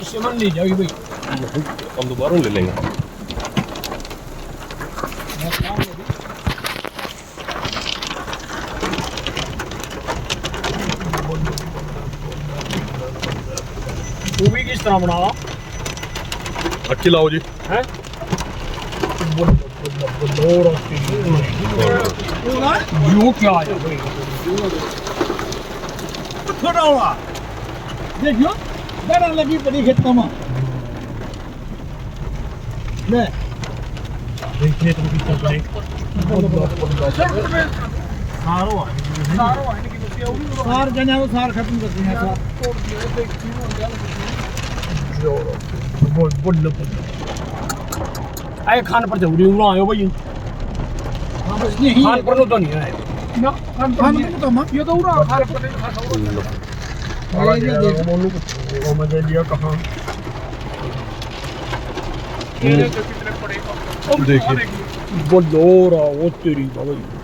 शीशे में ले जाओगी भाई हम दोबारा ले लेंगे तू भी किस तरह बनावा अच्छी लाओ जी हैं यो क्या है भाई थोड़ा हुआ देखियो बड़ा लगी बड़ी खेत में ले देखिए तो कितना भाई सारो है सार जने वो सार खत्म कर दिया सार बोल आए खान पर जरूरी हुआ आयो भाई हां बस नहीं खान पर तो नहीं है ना खान पर तो हम ये तो उड़ा खान पर नहीं खाता ये देख वो मजे लिया कहां देखिए बोलो रहा वो तेरी भाई